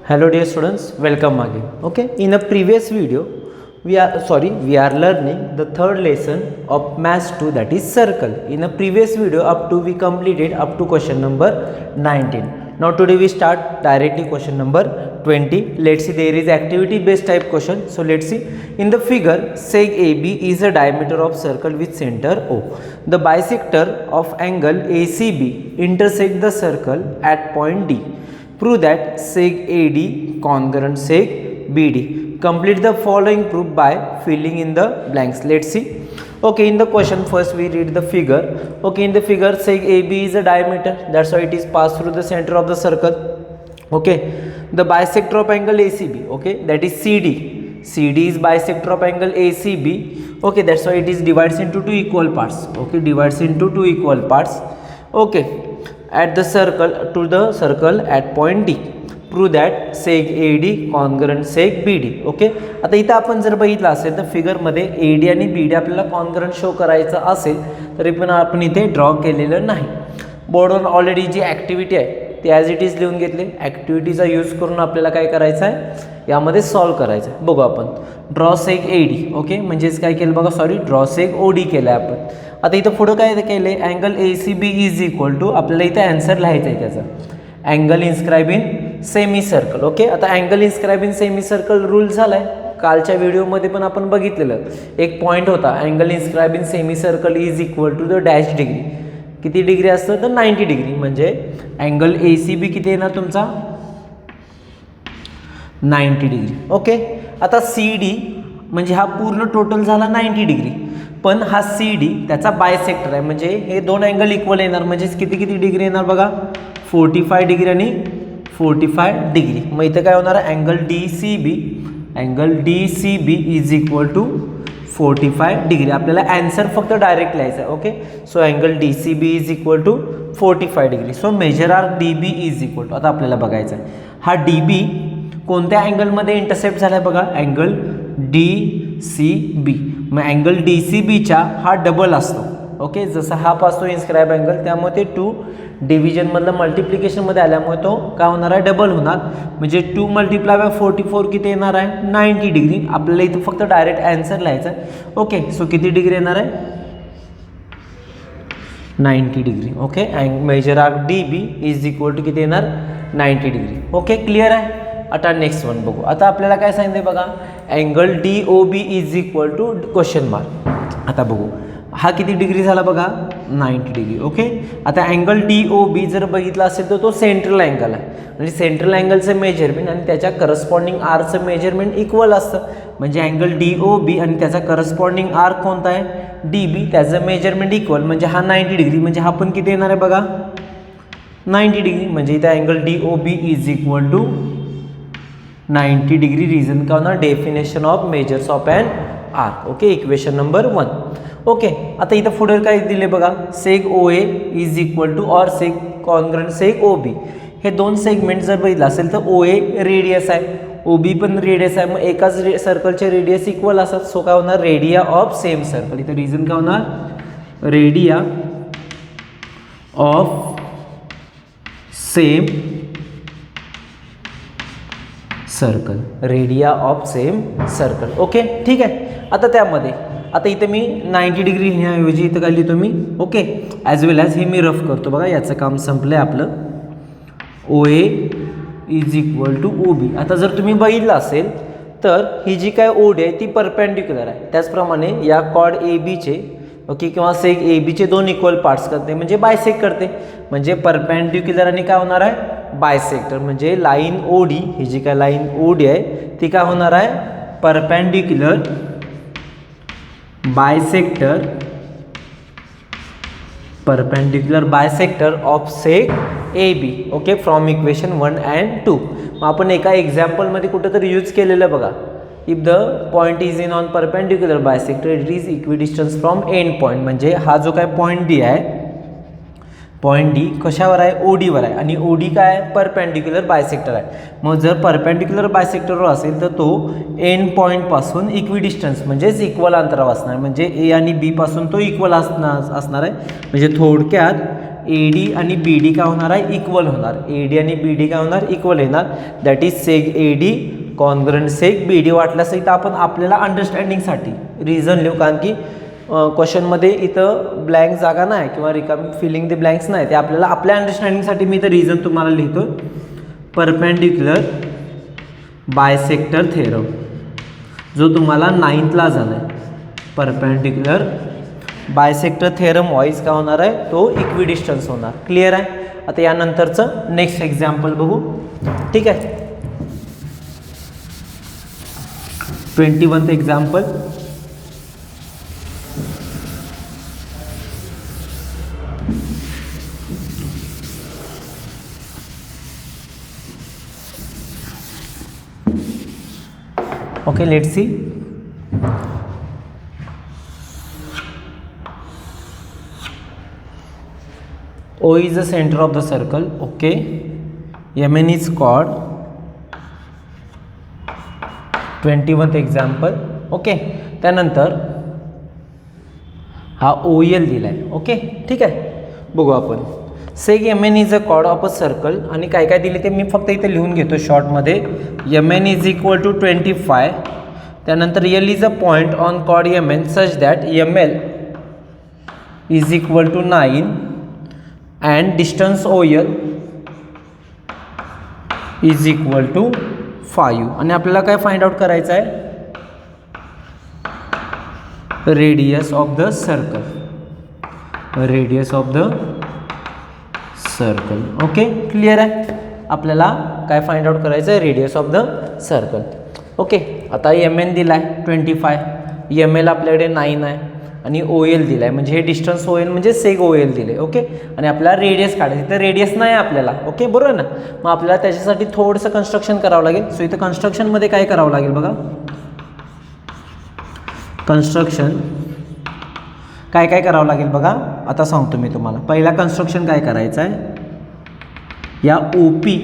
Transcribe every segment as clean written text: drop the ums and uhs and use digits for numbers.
Hello dear students, welcome again. Okay, in a previous video we are learning the third lesson of maths 2, that is circle. In a previous video up to we completed up to question number 19. Now today we start directly question number 20. Let's see, there is activity based type question. So let's see, in the figure seg AB is a diameter of circle with center O. The bisector of angle ACB intersect the circle at point D. Prove that seg AD congruent seg BD. Complete the following proof by filling in the blanks. Let's see. Okay, in the question first we read the figure. Okay, in the figure seg AB is a diameter, that's why it is passed through the center of the circle. Okay, the bisector of angle ACB, okay, that is CD. CD is bisector of angle ACB. Okay, that's why it is divides into two equal parts. Okay, divides into two equal parts. Okay, at the circle to the circle at point D. Prove that seg AD congruent seg BD. Okay, आता इथं आपण जर बघितलं असेल तर फिगरमध्ये AD आणि BD आपल्याला congruent show करायचं असेल तरी पण आपण इथे ड्रॉ केलेलं नाही. बोर्डवर ऑलरेडी जी ॲक्टिव्हिटी आहे ती ॲज इट इज लिहून घेतली. ॲक्टिव्हिटीचा यूज करून आपल्याला काय करायचं आहे, यामध्ये सॉल्व करायचं आहे. बघू आपण ड्रॉ सेग AD. ओके, म्हणजेच काय केलं बघा, सॉरी, ड्रॉ सेग OD केलं आहे आपण. आता इथं पुढं काय केलं आहे, angle ACB is equal to, आपल्याला इथं ॲन्सर लिहायचं आहे त्याचा, angle inscribe in semi circle. Okay, आता angle inscribe in semi circle rule झाला आहे. कालच्या व्हिडिओमध्ये पण आपण बघितलेलं एक पॉईंट होता, angle inscribe in semi circle is equal to the dash degree. किती डिग्री असतं तर 90 डिग्री. म्हणजे अँगल ACB किती येणार तुमचा 90 डिग्री. ओके, आता CD म्हणजे हा पूर्ण टोटल झाला 90 डिग्री, पण हा CD त्याचा बायसेक्टर आहे, म्हणजे हे दोन अँगल इक्वल येणार. म्हणजे किती किती डिग्री येणार बघा, 45 डिग्री आणि 45 डिग्री. मग इथं काय होणार, angle DCB is equal to 45 degree. आपल्याला ॲन्सर फक्त डायरेक्ट लिहायचं आहे. Okay, so angle DCB is equal to 45 degree. So major arc DB is equal to, आता आपल्याला बघायचं आहे हा DB कोणत्या अँगलमध्ये इंटरसेप्ट झाला आहे बघा, अँगल DCB. मग अँगल DCBचा हा डबल असतो. ओके, जसा हा असतो इन्स्क्राईब अँगल, त्यामुळे ते 2 डिव्हिजनमधलं मल्टिप्लिकेशनमध्ये आल्यामुळे तो काय होणार आहे, डबल होणार. म्हणजे 2 मल्टिप्लाय बाय 44 किती येणार आहे 90 डिग्री. आपल्याला इथं फक्त डायरेक्ट ॲन्सर लिहायचा आहे. ओके, सो किती डिग्री येणार आहे 90 degree. Okay, major arc DB is equal to किती येणार 90 डिग्री. ओके, क्लिअर आहे. आता नेक्स्ट वन बघू. आता आपल्याला काय सांगितलं बघा, angle DOB is equal to question mark. आता बघू हा किती डिग्री झाला बघा 90 डिग्री. ओके, आता अँगल DOB जर बघितला असेल तर तो सेंट्रल अँगल आहे. म्हणजे सेंट्रल अँगलचं मेजरमेंट आणि त्याच्या करस्पॉन्डिंग आरचं मेजरमेंट इक्वल असतं. म्हणजे अँगल DOB आणि त्याचा करस्पॉन्डिंग आर कोणता आहे DB, त्याचं मेजरमेंट इक्वल. म्हणजे हा 90 डिग्री, म्हणजे हा पण किती येणार आहे बघा 90 डिग्री. म्हणजे इथं angle DOB is equal to 90 degree. Reason का होणार, definition of measures of an arc. Okay, equation number 1. Okay, आता इथं पुढे काय दिले बघा, seg OA is equal to or seg congruent seg OB. हे दोन सेगमेंट जर बघितलं असेल तर OA रेडियस आहे, OB पण रेडियस आहे. मग एकाच सर्कलचे रेडियस इक्वल असतात. सो काय होणार, रेडिया ऑफ सेम सर्कल. इथं रिझन काय होणार, radii of same circle, radio of same circle. Okay, ठीक आहे. आता त्यामध्ये आता इथं मी 90 डिग्री लिहिण्याऐवजी इथं काय लिहितो मी, ओके, ॲज वेल ॲज हे मी रफ करतो बघा. याचं काम संपलं आहे आपलं. OA is equal to OB. आता जर तुम्ही बघितलं असेल तर ही जी काय OD आहे ती परपेंडिक्युलर आहे. त्याचप्रमाणे या कॉर्ड ABचे, ओके, किंवा सेग ABचे दोन इक्वल पार्ट्स करते, म्हणजे बायसेक्ट करते. म्हणजे परपेंडिक्युलर आणि काय होणार आहे बायसेक्टर. म्हणजे लाईन OD, ही जी काय लाईन OD आहे ती काय होणार आहे perpendicular bisector, perpendicular bisector of सेग AB. Okay, from equation 1 and 2. मग आपण एका एक्झाम्पलमध्ये कुठेतरी यूज केलेलं बघा, if the point is in on perpendicular bisector it is equidistance from end point. म्हणजे हा जो काय पॉईंट D आहे, पॉईंट D कशावर आहे OD वर आहे, आणि OD काय आहे परपेंडिक्युलर बायसेक्टर आहे. मग जर परपेंडिक्युलर बायसेक्टरवर असेल तर तो एंड पॉईंटपासून इक्विडिस्टन्स म्हणजेच इक्वल अंतरावर असणार. म्हणजे A आणि B पासून तो इक्वल असणार आहे. म्हणजे थोडक्यात ए डी आणि बी डी काय होणार आहे, इक्वल होणार. ए डी आणि बी डी काय होणार, इक्वल येणार. That is seg A D congruent seg B D. वाटल्यासहित आपण आपल्याला अंडरस्टँडिंगसाठी रिझन लिहू, कारण की क्वेश्चनमध्ये इथं ब्लँक जागा नाही किंवा रिकामी फिलिंग द ब्लँक्स नाही, ते आपल्याला आपल्या अंडरस्टँडिंगसाठी मी इथं रिझन तुम्हाला लिहितो. परपेंडिक्युलर बायसेक्टर थेरम जो तुम्हाला 9thला झाला आहे. परपेंडिक्युलर बायसेक्टर थेरम वाईज काय होणार आहे, तो इक्विडिस्टन्स होणार. क्लिअर आहे. आता यानंतरचं नेक्स्ट एक्झाम्पल बघू. ठीक आहे. 21th example. Okay, let's see. O is the center of the circle. Okay, Mn is chord. 21th example. Okay, त्यानंतर हा OL दिलाय. ओके, ठीक आहे. बघू आपण. सेग Mn is a cord of a circle आणि काय काय दिले ते मी फक्त इथे लिहून घेतो शॉर्टमध्ये. Mn is equal to 25. त्यानंतर L is a point on chord Mn such that ML is equal to 9 and distance OL is equal to 5. आणि आपल्याला काय फाइंड आउट करायचं आहे, radius of the circle. Radius of the circle. Okay, clear आहे. आपल्याला काय find out करायचं आहे, radius of the circle. Okay, आता Mn दिला आहे 25, ML आपल्याकडे 9 आहे आणि OL दिला आहे, म्हणजे हे डिस्टन्स OL म्हणजे सेग OL दिले. ओके, आणि आपल्याला रेडियस काढायचं. तर रेडियस नाही आपल्याला. ओके, बरोबर ना. मग आपल्याला त्याच्यासाठी थोडंसं कन्स्ट्रक्शन करावं लागेल. सो इथं कन्स्ट्रक्शनमध्ये काय करावं लागेल बघा. कन्स्ट्रक्शन काय काय करावं लागेल बघा, आता सांगतो मी तुम्हाला. पहिला कन्स्ट्रक्शन काय करायचं आहे, या OP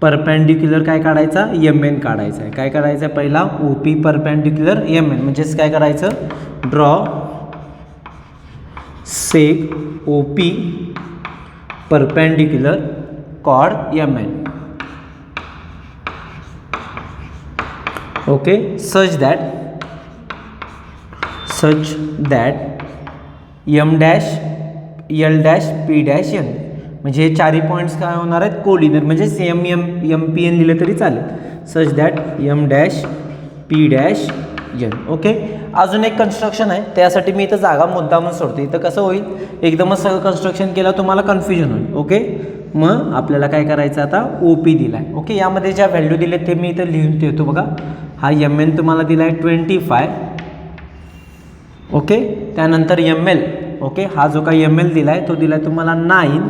परपेंडिक्युलर काय काढायचा, Mn काढायचा आहे. काय करायचं आहे, पहिला OP परपेंडिक्युलर Mn म्हणजेच काय करायचं, draw seg OP perpendicular chord Mn. Okay, such that M dash L dash P dash N, म्हणजे हे चारही पॉईंट्स काय होणार आहेत, कोलिनियर, म्हणजे सेम MPN लिहिले तरी चालेल. Such that M dash P dash N. Okay, अजून एक कन्स्ट्रक्शन आहे, त्यासाठी मी इथं जागा मुद्दामून सोडतो. इथं कसं होईल, एकदमच सगळं कन्स्ट्रक्शन केलं तुम्हाला कन्फ्युजन होईल. ओके, मग आपल्याला काय करायचं, आता OP दिला आहे. ओके, यामध्ये ज्या व्हॅल्यू दिले ते मी इथं लिहून ठेवतो बघा. हा Mn तुम्हाला दिला आहे 25. ओके, त्यानंतर ML. ओके, हा जो काही ML दिला आहे तो दिला आहे तुम्हाला 9.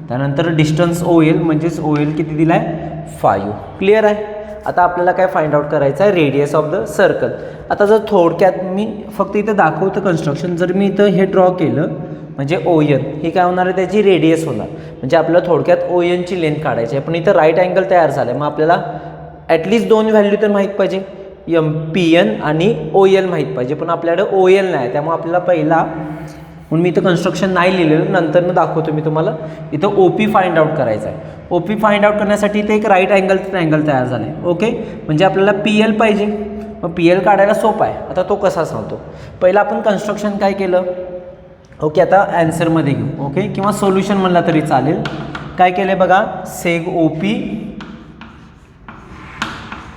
त्यानंतर डिस्टन्स OL म्हणजेच OL किती दिला आहे, 5. क्लिअर आहे. आता आपल्याला काय फाइंड आउट करायचं आहे, रेडियस ऑफ द सर्कल. आता जर थोडक्यात मी फक्त इथं दाखवतो कन्स्ट्रक्शन. जर मी इथं हे ड्रॉ केलं म्हणजे ON ही काय होणार आहे, त्याची रेडियस होणार. म्हणजे आपल्याला थोडक्यात ONची लेंथ काढायची आहे. पण इथं राईट अँगल तयार झालं आहे, मग आपल्याला ॲटलिस्ट दोन व्हॅल्यू तर माहीत पाहिजे, MPN आणि OL माहीत पाहिजे. पण आपल्याकडे OL नाही, त्यामुळे आपल्याला पहिला, म्हणून मी इथं कन्स्ट्रक्शन नाही लिहिलेलं, नंतरनं दाखवतो मी तुम्हाला. इथं OP फाइंड आउट करायचं आहे. OP फाइंड आउट करण्यासाठी इथे एक राईट अँगल ट्रायंगल तयार झालं आहे. ओके, म्हणजे आपल्याला PL पाहिजे. मग PL काढायला सोपं आहे. आता तो कसा सांगतो. पहिला आपण कन्स्ट्रक्शन काय केलं. ओके, आता ॲन्सरमध्ये घेऊ. ओके, किंवा सोल्युशन म्हणला तरी चालेल. काय केलं बघा, सेग OP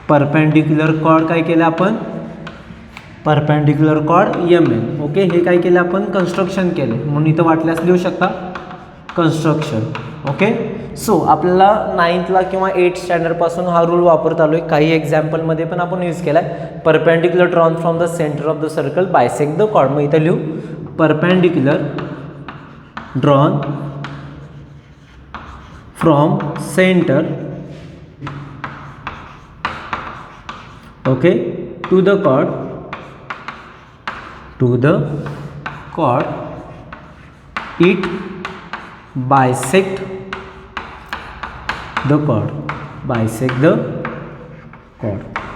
परपेंडिक्युलर कॉर्ड काय केलं आपण, परपेंडिक्युलर कॉर्ड Mn. ओके, हे काय केलं आपण, कन्स्ट्रक्शन केले. म्हणून इथं वाटल्यास लिहू शकता कन्स्ट्रक्शन. ओके, सो आपल्याला 9thला किंवा 8th स्टँडर्डपासून हा रूल वापरत आलो आहे. काही एक्झाम्पलमध्ये पण आपण यूज केला आहे. Perpendicular drawn from the centre of the circle bisect the chord. मग इथं लिहू perpendicular drawn from centre okay to the chord it bisect the chord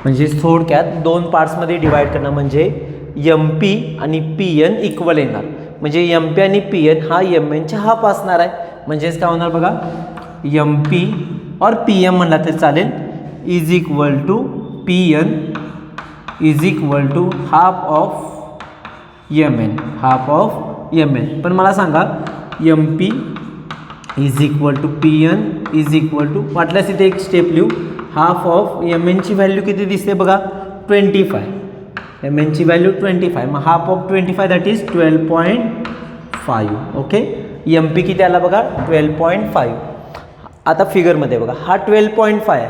म्हणजे थोडक्यात दोन पार्ट्समध्ये डिवाइड करणं, म्हणजे MP आणि PN इक्वल येणार. म्हणजे एम पी आणि पी एन हा एम एनच्या हाफ असणार आहे. म्हणजेच काय होणार बघा, एम पी और पी एम म्हणला तरी चालेल is equal to P N is equal to half of M N, half of M N. पण मला सांगा M P is equal to P N is equal to, वाटल्यास इथे एक स्टेप लिहू, हाफ ऑफ एम एनची व्हॅल्यू किती दिसते बघा 25, एम एनची व्हॅल्यू 25, मग half of 25 that is 12.5. Okay, M P किती आला बघा 12.5. आता फिगरमध्ये बघा हा 12.5 आहे,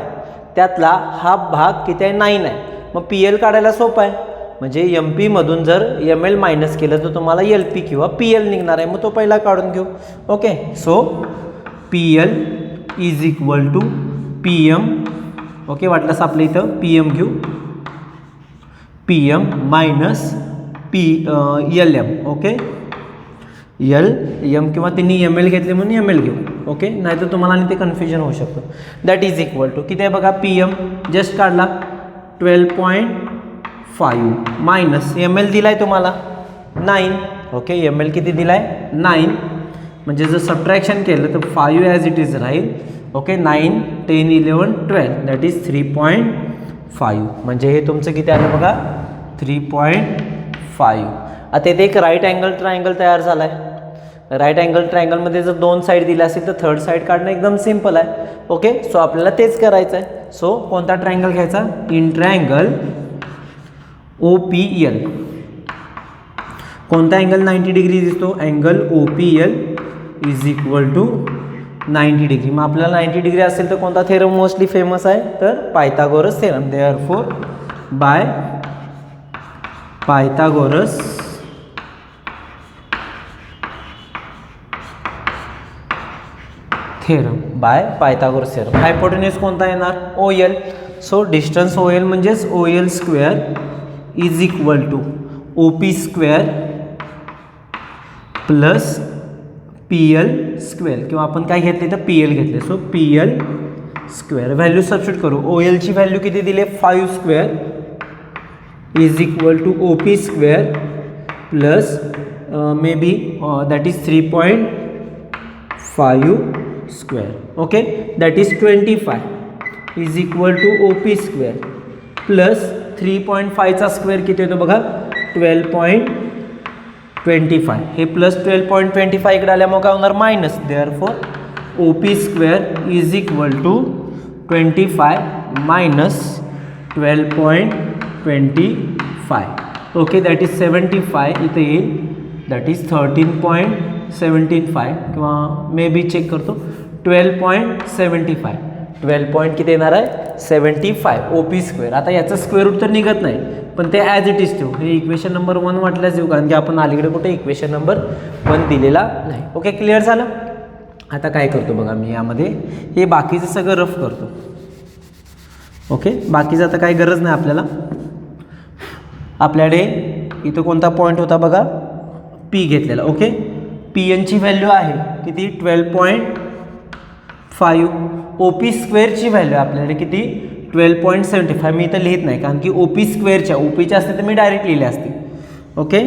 त्यातला हा भाग किती आहे 9 आहे. मग पी एल काढायला सोपं आहे, म्हणजे एम पीमधून जर एम एल मायनस केलं तर तुम्हाला एल पी किंवा पी एल निघणार आहे. मग तो पहिला काढून घेऊ. Okay, so P L is equal to P M. Okay, वाटलंच आपल्या इथं पी एम घेऊ, P M minus P L M. Okay, L M किंवा त्यांनी एम एल घेतले म्हणून एम एल घेऊ. ओके, नाहीतर तुम्हाला आणि ते कन्फ्युजन होऊ शकतं. दॅट इज इक्वल टू किती आहे बघा, पी एम जस्ट काढला 12.5 मायनस एम एल दिला आहे तुम्हाला 9. ओके, एम एल किती दिला आहे 9, म्हणजे जर सबट्रॅक्शन केलं तर 5 ॲज इट इज राहील. Okay, 9 10 11 12 that is 3.5. म्हणजे हे तुमचं किती आलं बघा 3.5. आता इथे एक राईट अँगल ट्रायंगल तयार झाला आहे. राईट अँगल ट्रायंगलमध्ये जर 2 साईड दिल्या असेल तर थर्ड साईड काढणं एकदम सिम्पल आहे. ओके, सो आपल्याला तेच करायचं आहे. सो कोणता ट्रायंगल घ्यायचा, in triangle O P L. कोणता अँगल 90 डिग्री दिसतो, angle O P L is equal to 90 degree. मग आपल्याला 90 डिग्री असेल तर कोणता थेरम मोस्टली फेमस आहे, तर Pythagoras theorem. Therefore by Pythagoras theorem, by Pythagoras theorem. Hypotenuse कोणता येणार, O L. So distance O L म्हणजेच O L square is equal to O P square plus P L square, किंवा आपण काय घेतले तर पी एल घेतले. So P L square value substitute करू. ओ एलची व्हॅल्यू किती दिली 5 square is equal to O P square plus maybe that is 3.5 square. Okay, that is 25 is equal to O P square plus 3.5चा square किती येतो बघा 12.25. हे plus 12.25 इकडे आल्यामुळे काय होणार minus. Therefore O P square is equal to 25 minus 12.25. Okay, that is 75 इथे येईल, दॅट इज 13.75 किंवा मे बी चेक करतो 12.75. 12 किती येणार आहे 75 ओ पी स्क्वेअर. आता याचं स्क्वेअर रूट तर निघत नाही, पण ते ॲज इट इज ठेवू. हे इक्वेशन नंबर 1 वाटल्याच देऊ, कारण की आपण अलीकडे कुठे इक्वेशन नंबर 1 दिलेला नाही. ओके, क्लिअर झालं. आता काय करतो बघा, मी यामध्ये हे बाकीचं सगळं रफ करतो. ओके, बाकीचं आता काही गरज नाही आपल्याला. आपल्याकडे इथं कोणता पॉईंट होता बघा, पी घेतलेला. ओके, पी एनची व्हॅल्यू आहे किती 12.5. ओ पी स्क्वेअरची व्हॅल्यू आपल्याकडे किती 12.75. मी इथं लिहित नाही, कारण की ओ पी स्क्वेअरच्या ओ पीच्या असते तर मी डायरेक्ट लिहिले असते. ओके,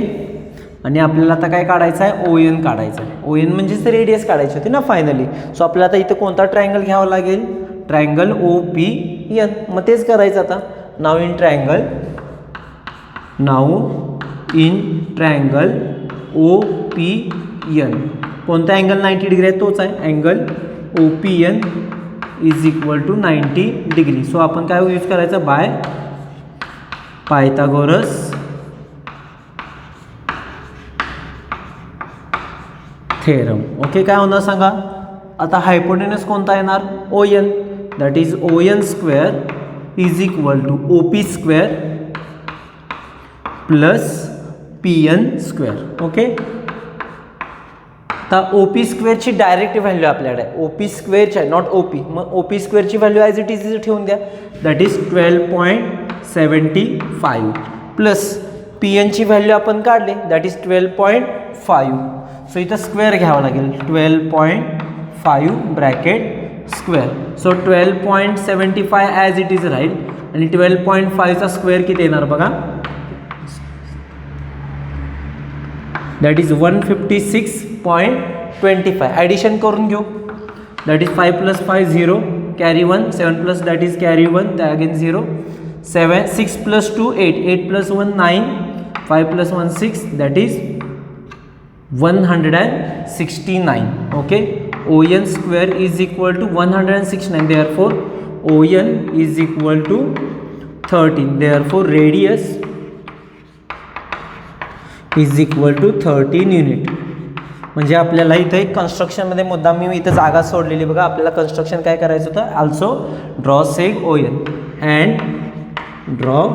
आणि आपल्याला आता काय काढायचं आहे, ओ एन काढायचं आहे. ओ एन म्हणजेच रेडियस काढायची होती ना फायनली. सो आपल्याला आता इथं कोणता ट्रायंगल घ्यावा लागेल, ट्रायंगल ओ पी एन. मग तेच करायचं आता. नाव in triangle O P N. कोणता अँगल 90 डिग्री आहे तोच आहे, angle O P N is equal to 90 degree. So आपण काय यूज करायचं, बाय पायथागोरस थेरम. ओके, काय होणार सांगा. आता हायपोटेनस कोणता येणार, O N. That is O N square is equal to O P square plus P N square. Okay, आता ओ पी स्क्वेअरची डायरेक्ट व्हॅल्यू आपल्याकडे आहे, ओ पी स्क्वेअरची आहे, नॉट ओ पी. मग ओ पी स्क्वेअरची व्हॅल्यू ॲज इट इज ठेवून द्या. That is 12.75 plus P एनची व्हॅल्यू आपण काढली, दॅट इज 12.5. सो इथं स्क्वेअर घ्यावं लागेल, 12.5 bracket square. So 12.75 as it is राहील, आणि 12.5चा स्क्वेअर किती येणार बघा, दॅट इज 156.25. ॲडिशन करून घेऊ. That is 5 + 5 0, carry 1, 7 plus that is carry 1, again 0, 7, 6 + 2 8, 8 + 1 9, 5 + 1 6, that is 169. Okay, ON square is equal to 169. Therefore ON is equal to 13. Therefore radius is equal to 13 unit. म्हणजे आपल्याला इथे एक कन्स्ट्रक्शनमध्ये मुद्दाम मी इथं जागा सोडलेली बघा. आपल्याला कन्स्ट्रक्शन काय करायचं होतं, also draw सेग ON and draw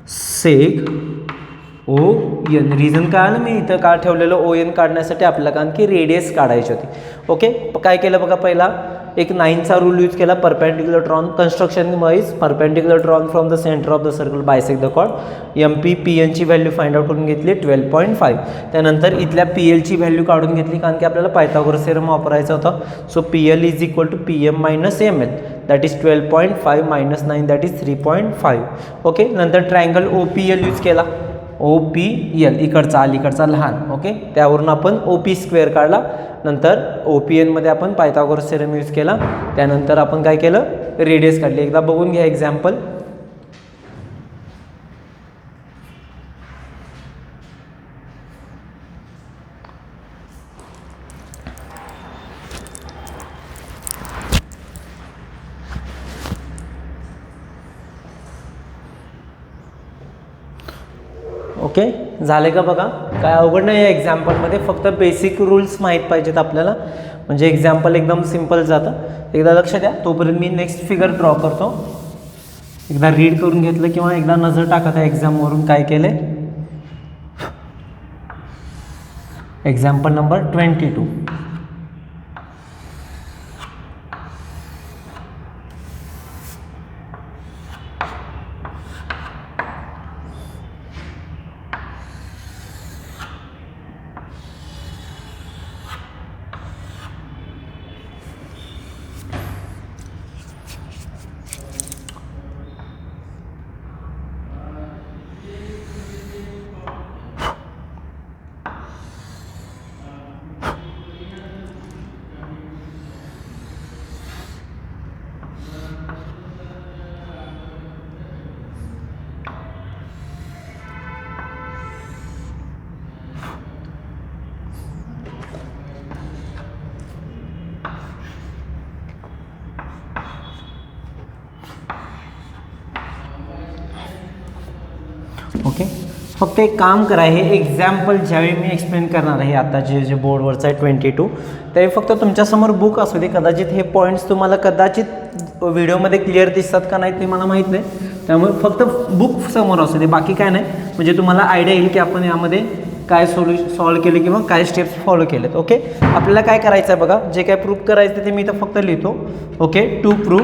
सेग ON. Reason काय आलं मी इथं का ठेवलेलं ON काढण्यासाठी आपल्याला, कारण की रेडियस काढायची होती. ओके, काय केलं बघा, पहिला एक 9चा रूल यूज केला, perpendicular drawn construction wise, perpendicular drawn from the centre of the circle bisect the chord. MP PN ची व्हॅल्यू फाइंड आउट करून घेतली 12.5. त्यानंतर इथल्या PL ची व्हॅल्यू काढून घेतली, कारण की आपल्याला पायथागोरस थेरम वापरायचा होता. So PL is equal to PM minus ML, that is 12.5 minus 9, that is 3.5. Okay, नंतर ट्रायंगल OPL यूज केला, OPL इकडचा अलीकडचा लहान. ओके, त्यावरून आपण OP स्क्वेअर काढला. नंतर OPN मध्ये आपण पायथागोरस थेरम यूज केला. त्यानंतर आपण काय केलं, रेडियस काढली. एकदा बघून घ्या एक्झाम्पल. ओके, झाले का बघा. काय अवघड नाही आहे एक्झाम्पलमध्ये, फक्त बेसिक रूल्स माहीत पाहिजेत आपल्याला, म्हणजे एक्झाम्पल एकदम सिम्पल जातं. एकदा लक्ष द्या. तोपर्यंत मी नेक्स्ट फिगर ड्रॉ करतो. एकदा रीड करून घेतलं किंवा एकदा नजर टाका त्या एक्झामवरून काय केलं. Example number 22. ओके, फक्त एक काम करा, हे एक्झाम्पल ज्यावेळी मी एक्सप्लेन करणार आहे आता जे बोर्डवरचं आहे 22, त्यावेळी फक्त तुमच्यासमोर बुक असू दे. कदाचित हे पॉईंट्स तुम्हाला कदाचित व्हिडिओमध्ये क्लिअर दिसतात का नाही ते मला माहीत नाही. त्यामुळे फक्त बुक समोर असू दे, बाकी काय नाही. म्हणजे तुम्हाला आयडिया येईल की आपण यामध्ये काय सॉल्व केले किंवा काय स्टेप्स फॉलो केलेत. ओके, आपल्याला काय करायचं आहे बघा, जे काय प्रूफ करायचं ते मी इथं फक्त लिहितो. Okay, to proof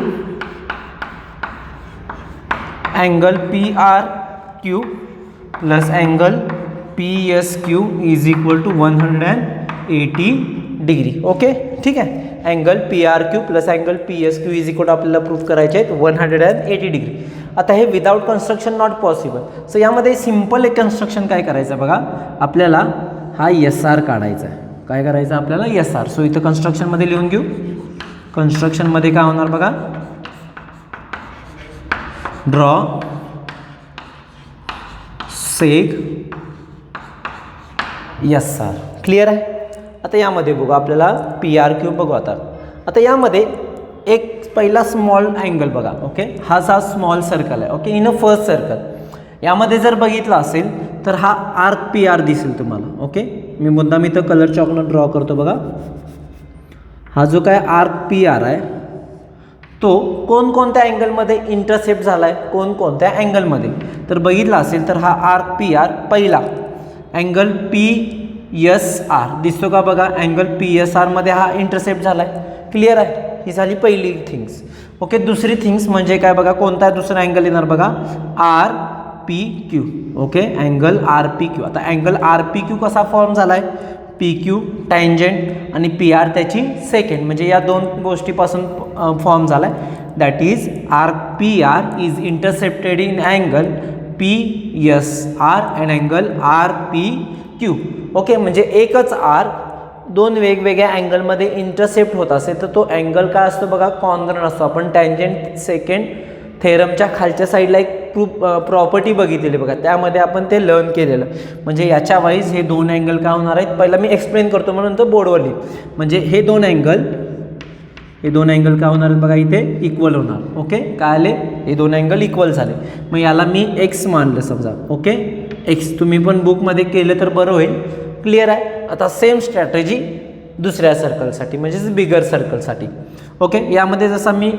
angle PRQ plus angle PSQ is equal to 180 degree. Okay, ठीक आहे. Angle PRQ plus angle PSQ is equal to आपल्याला प्रूफ करायचे आहेत 180 डिग्री. आता हे without construction not possible. So यामध्ये सिम्पल एक कन्स्ट्रक्शन काय करायचं बघा, आपल्याला हा SR काढायचा आहे. काय करायचं आपल्याला, SR. सो इथं कन्स्ट्रक्शनमध्ये लिहून घेऊ. कन्स्ट्रक्शनमध्ये काय होणार बघा, ड्रॉ सेग SR. क्लिअर आहे. आता यामध्ये बघू आपल्याला PRQ बघू. आता यामध्ये एक पहिला स्मॉल अँगल बघा. ओके, हा स्मॉल सर्कल आहे. Okay, in a first circle. यामध्ये जर बघितलं असेल तर हा आर्क PR दिसेल तुम्हाला. ओके, मी मुद्दाम इथं कलर चॉकनं ड्रॉ करतो बघा. हा जो काय आर्क PR आहे तो कोणकोणत्या अँगलमध्ये इंटरसेप्ट झाला आहे, कोणकोणत्या अँगलमध्ये. तर बघितला असेल तर हा आर्क PR पहिला अँगल PSR दिसतो का बघा. अँगल PSR मध्ये हा इंटरसेप्ट झाला आहे. क्लिअर आहे. ही झाली पहिली थिंग्स. ओके, दुसरी थिंग्स म्हणजे काय बघा, कोणता दुसरा अँगल येणार बघा, RPQ. Okay, angle RPQ. आता अँगल RPQ कसा फॉर्म झाला आहे, PQ टँजंट आणि PR त्याची सेकंड, म्हणजे या दोन गोष्टीपासून फॉर्म झाला आहे. That is arc PR is intercepted in angle PSR and angle RPQ Q. Okay, म्हणजे एकच आर्क दोन वेगवेगळ्या अँगलमध्ये इंटरसेप्ट होत असेल तर तो अँगल काय असतो बघा, कॉन्ग्रन असतो. आपण टँजंट सेकंड थेरमच्या खालच्या साईडला एक प्रॉपर्टी बघितलेली बघा, त्यामध्ये आपण ते लर्न केलेलं. म्हणजे याच्या वाईज हे दोन अँगल काय होणार आहेत, पहिला मी एक्सप्लेन करतो म्हणून तर बोर्डवर लिह. म्हणजे हे दोन अँगल काय होणार आहेत बघा, इथे इक्वल होणार. ओके, काय आले, हे दोन अँगल इक्वल झाले. मग याला मी एक्स मानलं समजा. ओके, एक्स तुम्ही पण बुकमध्ये केलं तर बरं होईल. क्लिअर आहे. आता सेम स्ट्रॅटेजी दुसऱ्या सर्कलसाठी म्हणजेच बिगर सर्कलसाठी. ओके, यामध्ये जसा मी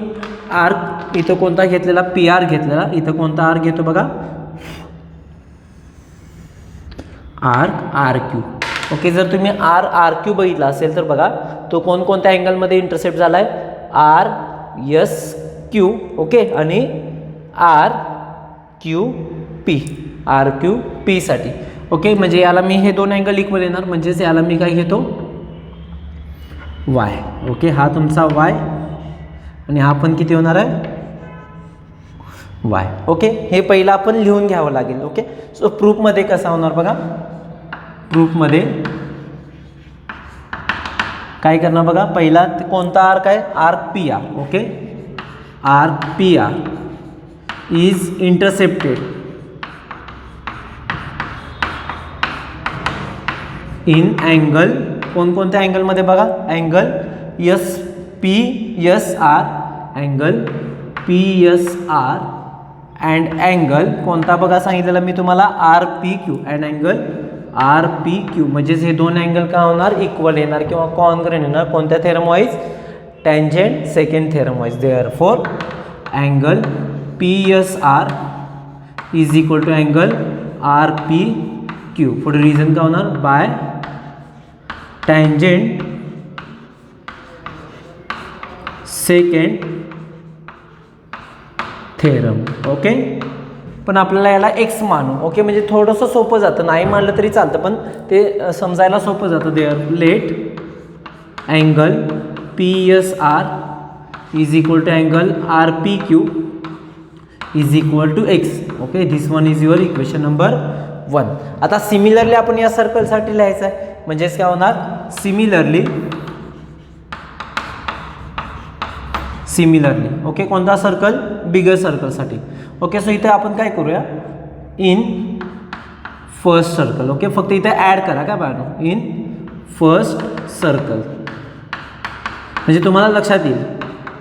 आर्क इथं कोणता घेतलेला, पी आर घेतलेला, इथं कोणता आर्क घेतो बघा, आर्क आर क्यू. ओके, जर तुम्ही आर क्यू बघितला असेल तर बघा तो कोणकोणत्या अँगलमध्ये इंटरसेप्ट झाला आहे, आर एस क्यू. ओके, आणि आर क्यू पीसाठी. ओके, म्हणजे याला मी हे दोन अँगल इक्वल येणार, म्हणजेच याला मी काय घेतो, वाय. ओके, हा तुमचा वाय आणि हा पण किती होणार आहे, वाय. ओके, हे पहिलं आपण लिहून घ्यावं लागेल. ओके, सो प्रूफमध्ये कसा होणार बघा, प्रूफमध्ये काय करणार बघा, पहिला कोणता आर्क आहे, arc P R. Okay, arc P R is intercepted in angle, कोणकोणत्या अँगलमध्ये बघा, angle S P S R, angle P S R and angle कोणता बघा सांगितलेला मी तुम्हाला, R P Q and angle R P Q. म्हणजेच हे दोन अँगल काय होणार, इक्वल येणार किंवा कॉन्ग्रन येणार. कोणत्या theorem wise, tangent second theorem wise. Therefore angle P S R is equal to angle R P Q. पुढे रिझन काय होणार, by tangent second theorem. Okay, पण आपल्याला याला एक्स मानू. ओके, म्हणजे थोडंसं सोपं जातं, नाही मानलं तरी चालतं पण ते समजायला सोपं जातं. There let angle P S R is equal to angle R P Q is equal to X. Okay, this one is your equation number 1. आता सिमिलरली आपण या सर्कलसाठी लिहायचं आहे, म्हणजेच काय होणार, सिमिलरली. ओके, कोणता सर्कल, बिगर सर्कलसाठी. ओके, सो इथे आपण काय करूया, इन फर्स्ट सर्कल. ओके, फक्त इथे ॲड करा काय बाळांनो, इन फर्स्ट सर्कल, म्हणजे तुम्हाला लक्षात येईल,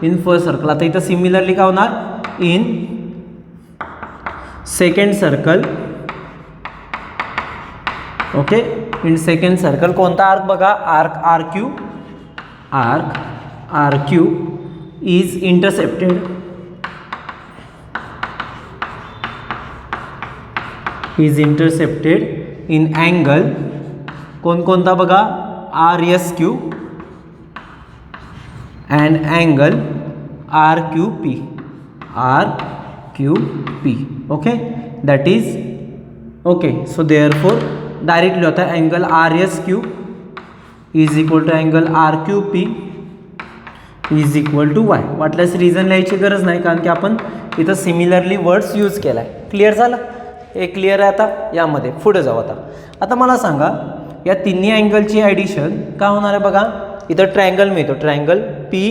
इन फर्स्ट सर्कल. आता इथं सिमिलरली काय होणार, in second circle. Okay, in second circle कोणता आर्क बघा, arc R Q is intercepted in angle कोणकोणता बघा, R S Q and angle R Q P. Okay, that is okay. So therefore directly होता angle R S Q is equal to angle R Q P is equal to Y. वाटल्यास reason लिहायची गरज नाही, कारण की आपण इथं similarly words use केला आहे. क्लिअर झालं, हे क्लिअर आहे. आता यामध्ये पुढे जाऊ. आता मला सांगा, या तिन्ही अँगलची ॲडिशन काय होणार आहे बघा, इथं ट्रायंगल मिळतो, triangle P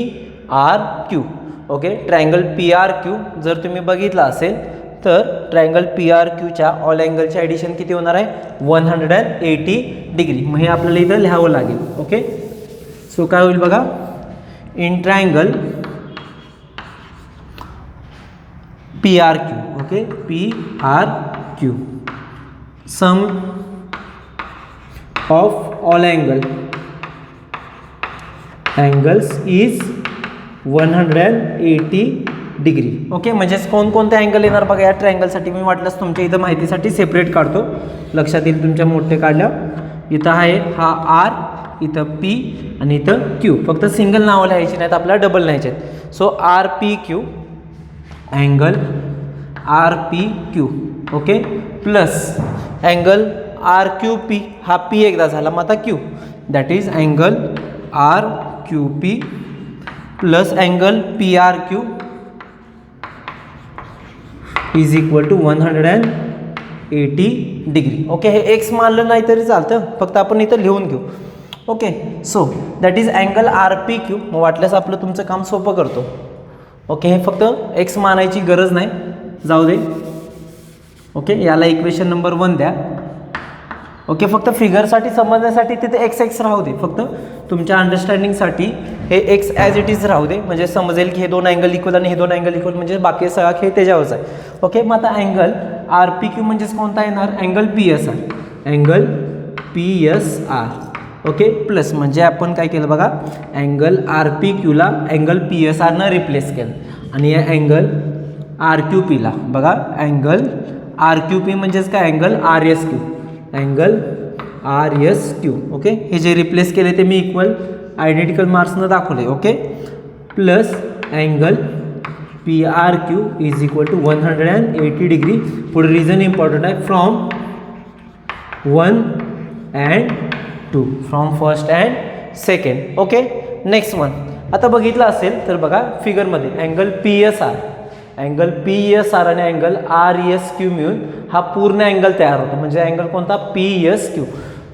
R Q. Okay, triangle P R Q जर तुम्ही बघितला असेल तर ट्रायंगल पी आर क्यूच्या ऑल अँगलचे ॲडिशन किती होणार आहे, 180 डिग्री. मग हे आपल्याला इथं लिहावं लागेल. ओके, सो काय होईल बघा, in triangle P R Q. Okay, P R Q, sum of all angles is 180 degree. Okay, म्हणजेच कोणकोणते अँगल येणार बघा या ट्रायंगलसाठी. मी वाटल्यास तुमच्या इथं माहितीसाठी सेपरेट काढतो, लक्षात येईल तुमच्या मोठे काढल्या. इथं आहे हा आर, इथं पी आणि इथं क्यू. फक्त सिंगल नावं लिहायची नाहीत, आपल्याला डबल लिहायचे आहेत. So R P Q, angle R P Q. Okay, plus angle R Q P, हा पी एकदा झाला, मग आता Q, that is angle R Q P plus angle P R Q is equal to 180 80 degree. Okay, हे X मानलं नाही तरी चालतं, फक्त आपण इथं लिहून घेऊ. Okay, so that is angle R P Q. मग वाटल्यास आपलं तुमचं काम सोपं करतो. ओके, हे फक्त एक्स मानायची गरज नाही, जाऊ दे. ओके, याला इक्वेशन नंबर 1 द्या. ओके, फक्त फिगरसाठी समजण्यासाठी तिथे एक्स एक्स राहू दे, फक्त तुमच्या अंडरस्टँडिंगसाठी हे एक्स ॲज इट इज राहू दे, म्हणजे समजेल की हे दोन अँगल इक्वल आणि हे दोन अँगल इक्वल, म्हणजे बाकी सगळा खेळ त्याच्यावरच आहे. ओके, मग आता अँगल आर पी क्यू म्हणजेच कोणता येणार, angle P S R. Angle P S R. Okay, plus म्हणजे आपण काय केलं बघा, अँगल आर पी क्यूला अँगल पी एस आरनं रिप्लेस केलं आणि या अँगल आर क्यू पीला बघा, अँगल आर क्यू पी म्हणजेच काय, angle R S Q. Angle R S Q. Okay, हे जे रिप्लेस केले ते मी इक्वल आयडेंटिकल मार्क्सनं दाखवले. Okay, plus angle P R Q is equal to 180 degree. पुढे रिझन इम्पॉर्टंट आहे, from 1 and 2, from first and second. Okay, next one आता बघितलं असेल तर बघा फिगरमध्ये angle P S R, angle P S R आणि अँगल आर एस क्यू मिळून हा पूर्ण अँगल तयार होतो, म्हणजे अँगल कोणता, P S Q.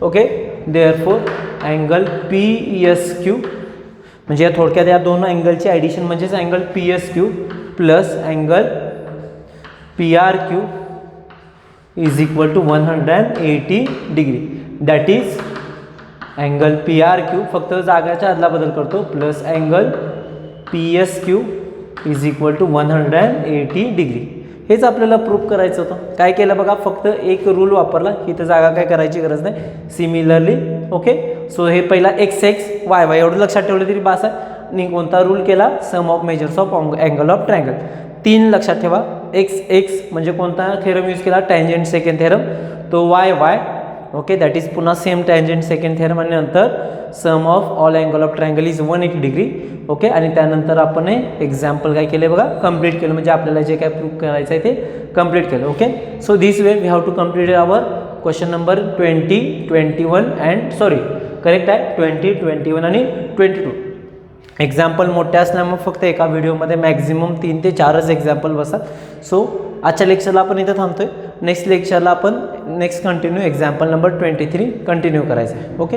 Okay, therefore angle P S Q म्हणजे या थोडक्यात या दोन अँगलची ॲडिशन म्हणजेच angle P S Q plus angle P R Q is equal to 180 degree. That is angle P R Q, फक्त जागाच्या आदला बदल करतो, plus angle P S Q is equal to 180 degree. हेच आपल्याला प्रूफ करायचं होतं. काय केलं बघा, फक्त एक रूल वापरला, इथं जागा काय करायची गरज नाही. सिमिलरली ओके, सो हे पहिला एक्स एक्स वाय वाय एवढं लक्षात ठेवलं तरी बास आहे. आणि कोणता रूल केला, sum of measures of angle of triangle. 3 लक्षात ठेवा. एक्स एक्स म्हणजे कोणता थेरम यूज केला, टँजंट सेकंड थेरम. तो Y Y. Okay, that is पुन्हा सेम टँजंट सेकंड थेरम आणि नंतर sum of all angle of triangle is 180 degree. Okay, आणि त्यानंतर आपण हे एक्झाम्पल काय केले बघा, कंप्लीट केलं, म्हणजे आपल्याला जे काय प्रूफ करायचं आहे ते कंप्लीट केलं. Okay, so this way we have to complete our question number 20, 21 and sorry correct आहे 20, 21 आणि 22. एक्झाम्पल मोठे असल्यामुळे फक्त एका व्हिडिओमध्ये मॅक्झिमम 3 ते 4च एक्झाम्पल बसतात. सो आजच्या लेक्चरला आपण इथं थांबतोय. नेक्स्ट लेक्चरला आपण next continue example number 23 continue करायचं आहे. ओके.